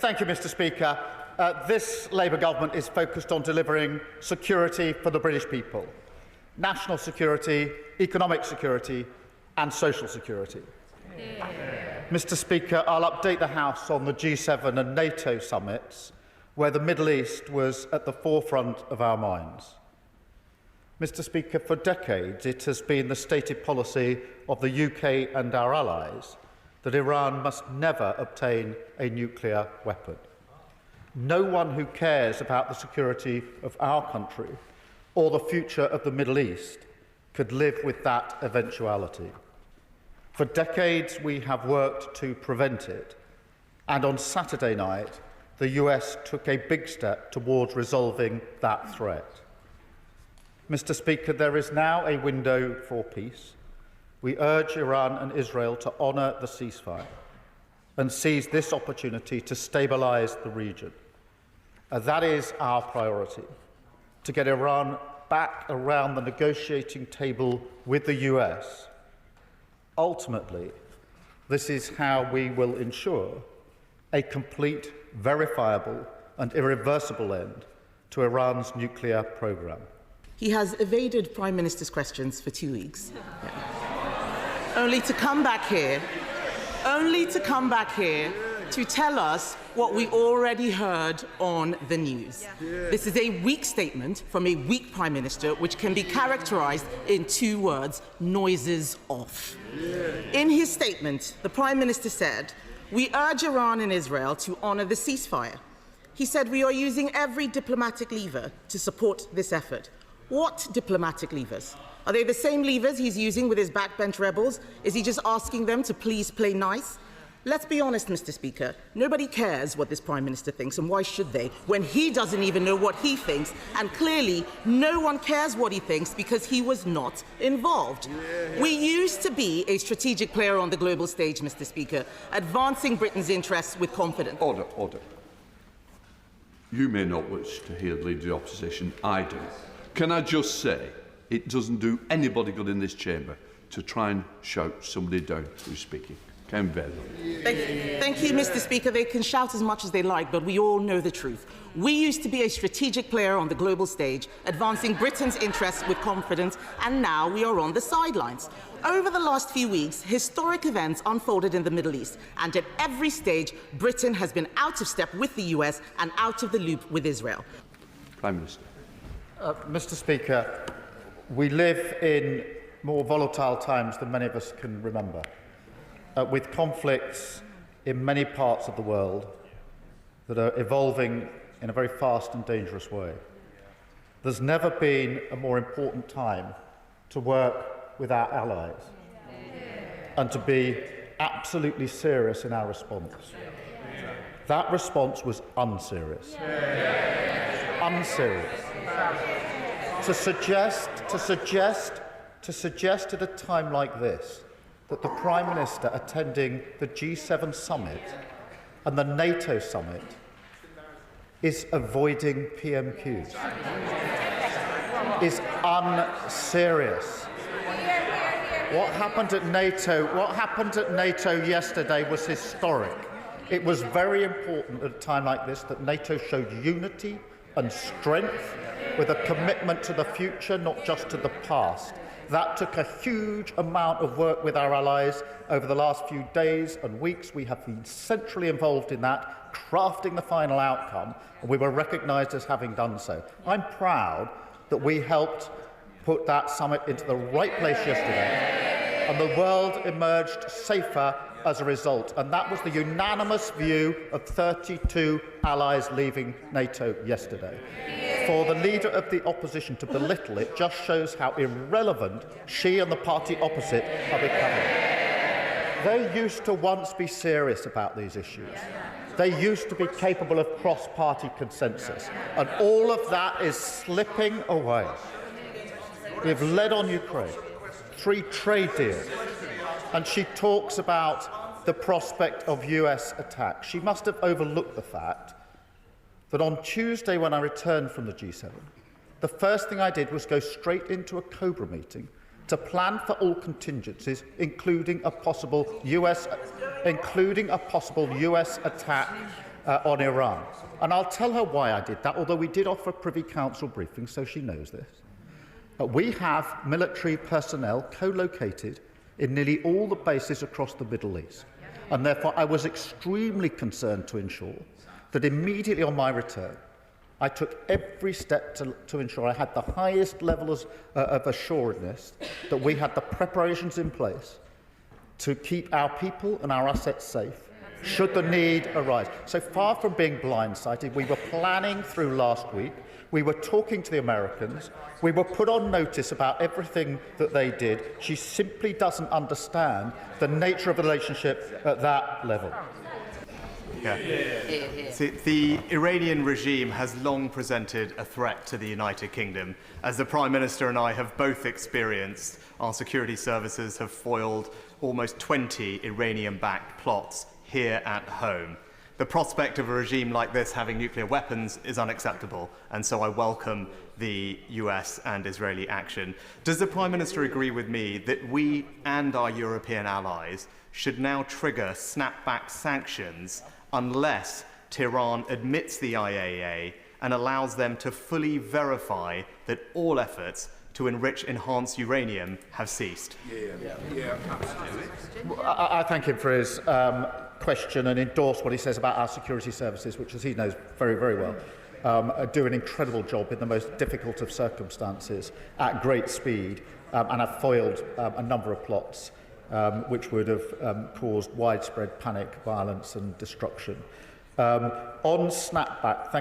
Thank you, Mr. Speaker. This Labour government is focused on delivering security for the British people, national security, economic security and social security. Mr. Speaker, I'll update the House on the G7 and NATO summits, where the Middle East was at the forefront of our minds. Mr. Speaker, for decades it has been the stated policy of the UK and our allies that Iran must never obtain a nuclear weapon. No one who cares about the security of our country or the future of the Middle East could live with that eventuality. For decades we have worked to prevent it, and on Saturday night the US took a big step towards resolving that threat. Mr. Speaker, there is now a window for peace. We urge Iran and Israel to honour the ceasefire and seize this opportunity to stabilise the region. That is our priority, to get Iran back around the negotiating table with the US. Ultimately, this is how we will ensure a complete, verifiable and irreversible end to Iran's nuclear programme. He has evaded Prime Minister's questions for 2 weeks. Only to come back here to tell us what we already heard on the news. This is a weak statement from a weak Prime Minister, which can be characterised in 2 words: noises off. In his statement, the Prime Minister said, "We urge Iran and Israel to honour the ceasefire." He said, "We are using every diplomatic lever to support this effort." What diplomatic levers? Are they the same levers he's using with his backbench rebels? Is he just asking them to please play nice? Let's be honest, Mr. Speaker. Nobody cares what this Prime Minister thinks, and why should they, when he doesn't even know what he thinks, and clearly no one cares what he thinks because he was not involved. We used to be a strategic player on the global stage, Mr. Speaker, advancing Britain's interests with confidence. Order, order. You may not wish to hear the Leader of the Opposition. I do. Can I just say, it doesn't do anybody good in this chamber to try and shout somebody down who's speaking. Kemi Badenoch. Thank you, Mr. Speaker. They can shout as much as they like, but we all know the truth. We used to be a strategic player on the global stage, advancing Britain's interests with confidence, and now we are on the sidelines. Over the last few weeks, historic events unfolded in the Middle East, and at every stage, Britain has been out of step with the US and out of the loop with Israel. Prime Minister. Mr. Speaker, we live in more volatile times than many of us can remember, with conflicts in many parts of the world that are evolving in a very fast and dangerous way. There's never been a more important time to work with our allies and to be absolutely serious in our response. That response was unserious. Unserious. To suggest at a time like this that the Prime Minister attending the G7 summit and the NATO summit is avoiding PMQs is unserious. What happened at NATO yesterday was historic. It was very important at a time like this that NATO showed unity and strength with a commitment to the future, not just to the past. That took a huge amount of work with our allies over the last few days and weeks. We have been centrally involved in that, crafting the final outcome, and we were recognised as having done so. I'm proud that we helped put that summit into the right place yesterday, and the world emerged safer as a result. And that was the unanimous view of 32 allies leaving NATO yesterday. For the Leader of the Opposition to belittle it just shows how irrelevant she and the party opposite are becoming. They used to once be serious about these issues. They used to be capable of cross-party consensus, and all of that is slipping away. We've led on Ukraine, 3 trade deals, and she talks about the prospect of US attack. She must have overlooked the fact that on Tuesday, when I returned from the G7, the first thing I did was go straight into a COBRA meeting to plan for all contingencies, including a possible US attack on Iran. And I'll tell her why I did that, although we did offer Privy Council briefings, so she knows this. We have military personnel co-located in nearly all the bases across the Middle East. And therefore, I was extremely concerned to ensure that immediately on my return, I took every step to ensure I had the highest levels of assuredness that we had the preparations in place to keep our people and our assets safe should the need arise. So far from being blindsided, we were planning through last week. We were talking to the Americans. We were put on notice about everything that they did. She simply doesn't understand the nature of the relationship at that level. See, the Iranian regime has long presented a threat to the United Kingdom. As the Prime Minister and I have both experienced, our security services have foiled almost 20 Iranian-backed plots here at home. The prospect of a regime like this having nuclear weapons is unacceptable, and so I welcome the US and Israeli action. Does the Prime Minister agree with me that we and our European allies should now trigger snapback sanctions unless Tehran admits the IAEA and allows them to fully verify that all efforts to enrich enhanced uranium have ceased? I thank him for his question and endorse what he says about our security services, which, as he knows very, very well, do an incredible job in the most difficult of circumstances at great speed and have foiled a number of plots which would have caused widespread panic, violence and destruction. On snapback,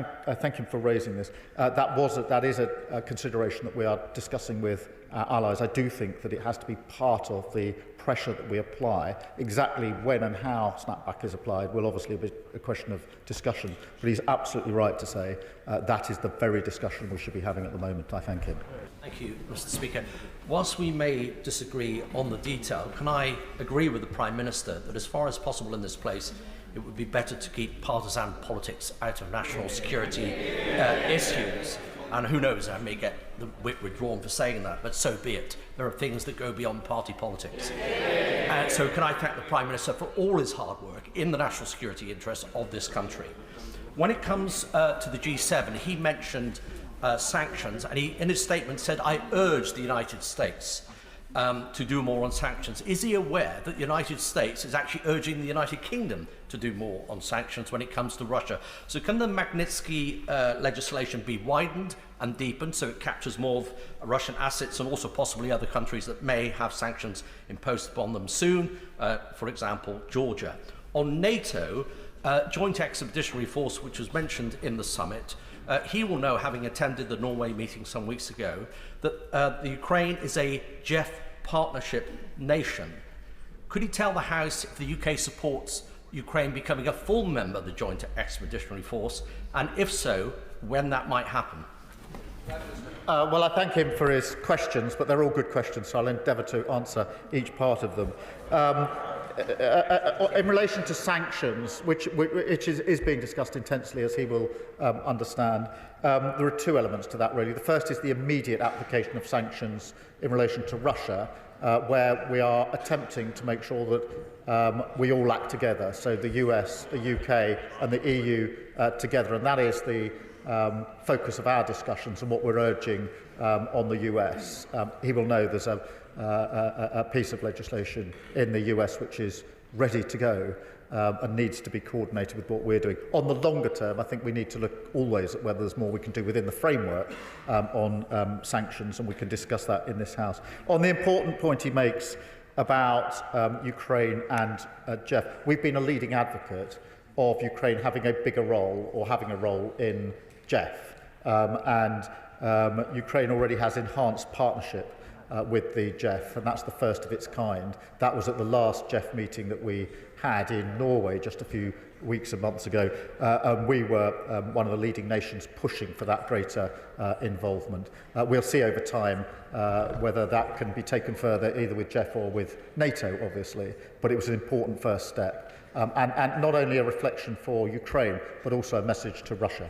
thank him for raising this. That is a consideration that we are discussing with our allies. I do think that it has to be part of the pressure that we apply. Exactly when and how snapback is applied will obviously be a question of discussion, but he's absolutely right to say that is the very discussion we should be having at the moment. I thank him. Thank you, Mr. Speaker. Whilst we may disagree on the detail, can I agree with the Prime Minister that as far as possible in this place, it would be better to keep partisan politics out of national security issues? And who knows, I may get the whip withdrawn for saying that, but so be it. There are things that go beyond party politics. So can I thank the Prime Minister for all his hard work in the national security interests of this country. When it comes to the G7, he mentioned sanctions, and he, in his statement, said, I urge the United States to do more on sanctions. Is he aware that the United States is actually urging the United Kingdom to do more on sanctions when it comes to Russia? So can the Magnitsky legislation be widened and deepened so it captures more of Russian assets and also possibly other countries that may have sanctions imposed upon them soon, for example, Georgia? On NATO, Joint Expeditionary Force, which was mentioned in the summit, he will know, having attended the Norway meeting some weeks ago, that the Ukraine is a JEF partnership nation. Could he tell the House if the UK supports Ukraine becoming a full member of the Joint Expeditionary Force, and if so, when that might happen? Well, I thank him for his questions, but they're all good questions, so I'll endeavour to answer each part of them. In relation to sanctions, which is being discussed intensely, as he will understand, there are two elements to that, really. The first is the immediate application of sanctions in relation to Russia, where we are attempting to make sure that we all act together, so the US, the UK and the EU together, and that is the focus of our discussions and what we're urging on the US. He will know there's a piece of legislation in the US which is ready to go and needs to be coordinated with what we're doing. On the longer term, I think we need to look always at whether there's more we can do within the framework on sanctions, and we can discuss that in this House. On the important point he makes about Ukraine and Jeff, we've been a leading advocate of Ukraine having a bigger role or having a role in Jeff, and Ukraine already has enhanced partnership with the JEF, and that's the first of its kind. That was at the last JEF meeting that we had in Norway just a few weeks and months ago, and we were one of the leading nations pushing for that greater involvement. We'll see over time whether that can be taken further, either with JEF or with NATO, obviously, but it was an important first step, and not only a reflection for Ukraine, but also a message to Russia.